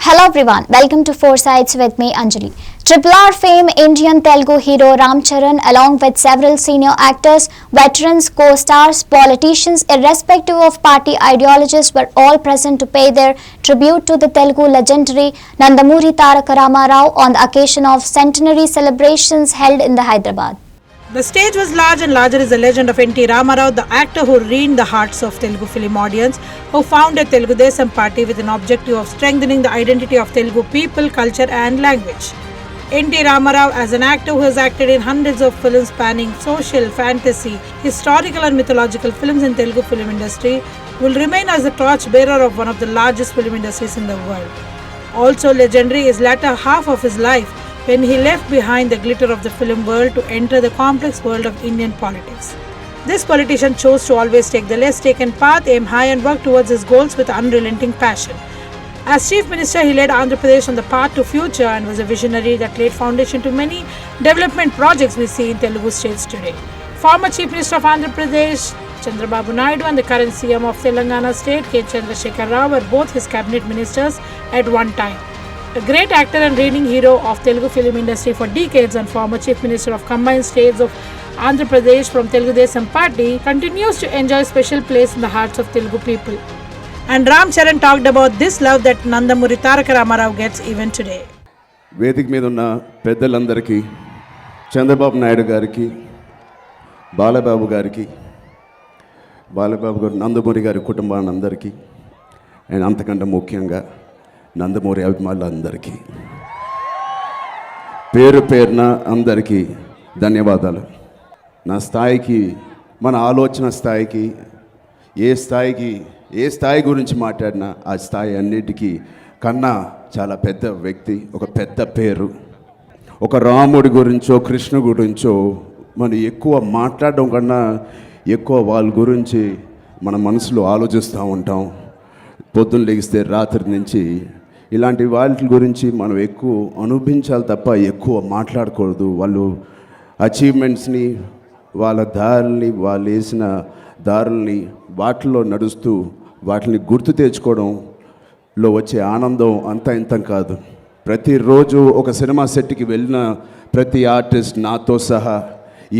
Hello everyone, welcome to Foresights with me Anjali. Triple R fame Indian Telugu hero Ram Charan along with several senior actors, veterans, co-stars, politicians irrespective of party ideologies were all present to pay their tribute to the Telugu legendary Nandamuri Taraka Ramarao on the occasion of centenary celebrations held in the Hyderabad. The stage was large and larger is the legend of N.T. Ramarao, the actor who reigned the hearts of Telugu film audience, who founded Telugu Desam Party with an objective of strengthening the identity of Telugu people, culture and language. N.T. Ramarao, as an actor who has acted in hundreds of films spanning social, fantasy, historical and mythological films in Telugu film industry, will remain as the torch-bearer of one of the largest film industries in the world. Also legendary is latter half of his life, when he left behind the glitter of the film world to enter the complex world of Indian politics. This politician chose to always take the less taken path, aim high and work towards his goals with unrelenting passion. As Chief Minister, he led Andhra Pradesh on the path to future and was a visionary that laid foundation to many development projects we see in Telugu states today. Former Chief Minister of Andhra Pradesh, Chandrababu Naidu, and the current CM of Telangana State, K. Chandrasekhar Rao, were both his cabinet ministers at one time. A great actor and reigning hero of Telugu film industry for decades and former Chief Minister of combined states of Andhra Pradesh from Telugu Desam Party, continues to enjoy special place in the hearts of Telugu people. And Ram Charan talked about this love that Nandamuri Taraka Ramarao gets even today. వేదిక మీద ఉన్న పెద్దలందరికీ, చంద్రబాబు నాయుడు గారికి, బాలబాబు గారు నందమూరి గారి కుటుంబానందరికీ, and అంతకంటే ముఖ్యంగా నందమూరి అభిమానులందరికీ పేరు పేరున అందరికీ ధన్యవాదాలు. నా స్థాయికి, మన ఆలోచన స్థాయికి, ఏ స్థాయి గురించి మాట్లాడినా ఆ స్థాయి అన్నిటికీ కన్నా చాలా పెద్ద వ్యక్తి, ఒక పెద్ద పేరు. ఒక రాముడి గురించో కృష్ణుడి గురించో మనం ఎక్కువ మాట్లాడడం కన్నా ఎక్కువ వాళ్ళ గురించి మన మనసులో ఆలోచిస్తూ ఉంటాం. పొద్దున్న లెగిస్తే రాత్రి నుంచి ఇలాంటి వాటి గురించి మనం ఎక్కువ అనుభవించాలి తప్ప ఎక్కువ మాట్లాడకూడదు. వాళ్ళు అచీవ్మెంట్స్ని, వాళ్ళ దారుల్ని, వాళ్ళు వేసిన దారుల్ని వాటిలో నడుస్తూ వాటిని గుర్తు తెచ్చుకోవడంలో వచ్చే ఆనందం అంత ఇంత కాదు. ప్రతిరోజు ఒక సినిమా సెట్కి వెళ్ళిన ప్రతి ఆర్టిస్ట్ నాతో సహా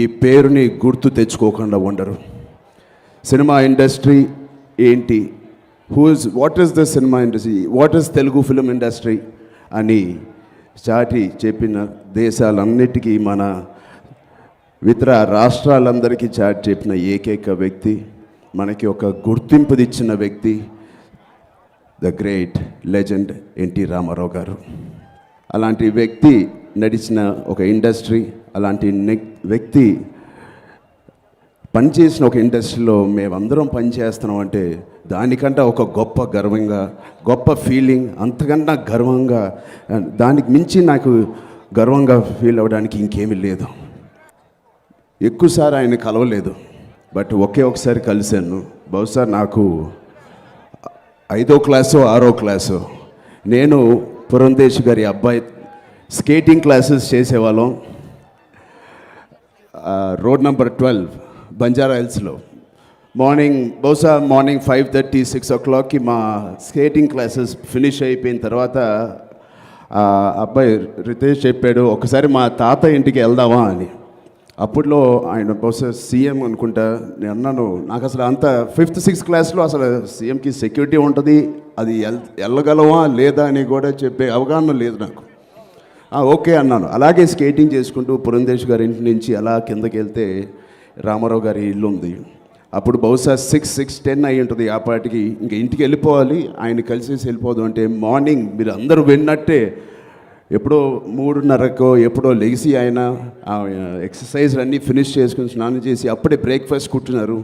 ఈ పేరుని గుర్తు తెచ్చుకోకుండా ఉండరు. సినిమా ఇండస్ట్రీ ఏంటి, what is the cinema industry, what is Telugu film industry అని చాటి చెప్పిన దేశాలన్నిటికీ, మన ఇతర రాష్ట్రాలందరికీ చాటి చెప్పిన ఏకైక వ్యక్తి, మనకి ఒక గుర్తింపుదిచ్చిన వ్యక్తి, the great legend NT Rama Rao గారు. అలాంటి వ్యక్తి నడిచిన ఒక ఇండస్ట్రీ, అలాంటి వ్యక్తి పనిచేసిన ఒక ఇండస్ట్రీలో మేమందరం పనిచేస్తున్నాం అంటే దానికంటే ఒక గొప్ప ఫీలింగ్, అంతకన్నా గర్వంగా, దానికి మించి నాకు గర్వంగా ఫీల్ అవ్వడానికి ఇంకేమీ లేదు. ఎక్కువసారి ఆయన కలవలేదు, బట్ ఒకసారి కలిశాను. బహుశా నాకు 5వ క్లాసో 6వ క్లాసో, నేను పురంధేశ్ గారి అబ్బాయి స్కేటింగ్ క్లాసెస్ చేసేవాళ్ళం రోడ్ నెంబర్ 12 బంజారా హిల్స్లో. బహుశా మార్నింగ్ 5:30, 6 o'clockకి మా స్కేటింగ్ క్లాసెస్ ఫినిష్ అయిపోయిన తర్వాత అబ్బాయి రితేష్ చెప్పాడు, ఒకసారి మా తాత ఇంటికి వెళ్దామా అని. అప్పట్లో ఆయన బహుశా సీఎం అనుకుంటా. నేను అన్నాను, నాకు అసలు అంత 5th, 6th క్లాస్లో అసలు సీఎంకి సెక్యూరిటీ ఉంటుంది, అది వెళ్ళగలవా లేదా అని కూడా చెప్పే అవగాహన లేదు నాకు. ఓకే అన్నాను. అలాగే స్కేటింగ్ చేసుకుంటూ పురంధేశ్ గారి ఇంటి నుంచి అలా కిందకి వెళ్తే రామారావు గారి ఇల్లు ఉంది. అప్పుడు బహుశా 6:10 అయి ఉంటుంది. ఆ పాటికి ఇంక ఇంటికి వెళ్ళిపోవాలి, ఆయన కలిసేసి వెళ్ళిపోదు అంటే మార్నింగ్ మీరు అందరూ విన్నట్టే ఎప్పుడో 3:30కో ఎప్పుడో లెగిసి ఆయన ఎక్సర్సైజ్ అన్నీ ఫినిష్ చేసుకుని స్నానం చేసి అప్పుడే బ్రేక్ఫాస్ట్ కుట్టినారు.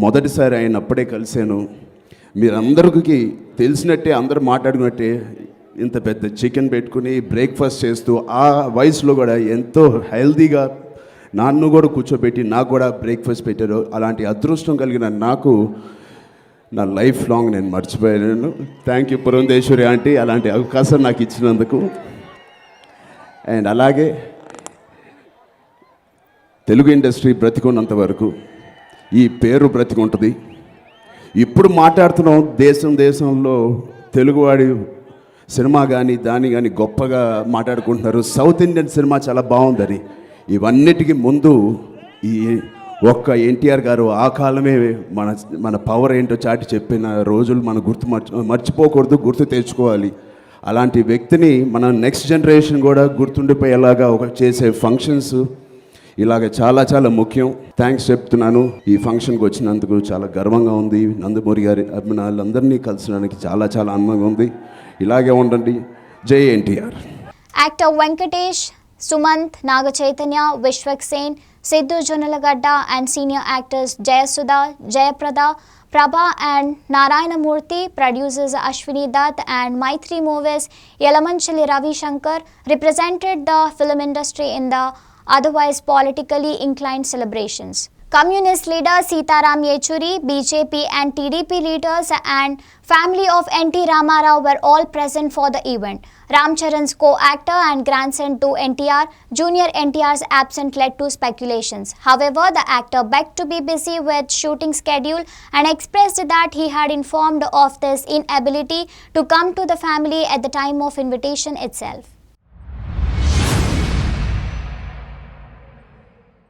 మొదటిసారి ఆయన అప్పుడే కలిశాను. మీరందరికీ తెలిసినట్టే, అందరూ మాట్లాడుకున్నట్టే ఇంత పెద్ద చికెన్ పెట్టుకుని బ్రేక్ఫాస్ట్ చేస్తూ ఆ వయసులో కూడా ఎంతో హెల్తీగా నన్ను కూడా కూర్చోబెట్టి నాకు కూడా బ్రేక్ఫాస్ట్ పెట్టారు. అలాంటి అదృష్టం కలిగిన నాకు నా లైఫ్ లాంగ్ నేను మర్చిపోయాను. థ్యాంక్ యూ పురంధేశ్వరి ఆంటీ, అలాంటి అవకాశం నాకు ఇచ్చినందుకు. అండ్ అలాగే తెలుగు ఇండస్ట్రీ బ్రతికున్నంత వరకు ఈ పేరు బ్రతికుంటుంది. ఇప్పుడు మాట్లాడుతున్నాం దేశంలో తెలుగువాడి సినిమా కానీ దాన్ని కానీ గొప్పగా మాట్లాడుకుంటున్నారు. సౌత్ ఇండియన్ సినిమా చాలా బాగుందని. ఇవన్నిటికీ ముందు ఈ ఒక్క ఎన్టీఆర్ గారు ఆ కాలమే మన పవర్ ఏంటో చాటి చెప్పిన రోజులు మనం మర్చిపోకూడదు, గుర్తు తెచ్చుకోవాలి. అలాంటి వ్యక్తిని మన నెక్స్ట్ జనరేషన్ కూడా గుర్తుండిపోయేలాగా చేసే ఫంక్షన్స్ ఇలాగ చాలా చాలా ముఖ్యం. థ్యాంక్స్ చెప్తున్నాను. ఈ ఫంక్షన్కి వచ్చినందుకు చాలా గర్వంగా ఉంది. నందమూరి గారి అభిమానులందరినీ కలిసినందుకు చాలా చాలా ఆనందంగా ఉంది. ఇలాగే ఉండండి. జై NTR. Actor Venkatesh, Sumanth, Naga Chaitanya, Vishwak Sen, Sidhu Jonalagadda and senior actors Jayasudha, Jayaprada, Prabha and Narayana Murthy, producers Ashwini Dutt and Maitri Movies, Yelamanchali Ravi Shankar represented the film industry in the otherwise politically inclined celebrations. Communist leader Sitaram Yechuri, BJP and TDP leaders and family of NT Ramarao were all present for the event. Ram Charan's co-actor and grandson to NTR, Junior NTR's absence led to speculations. However, the actor begged to be busy with shooting schedule and expressed that he had informed of this inability to come to the family at the time of invitation itself.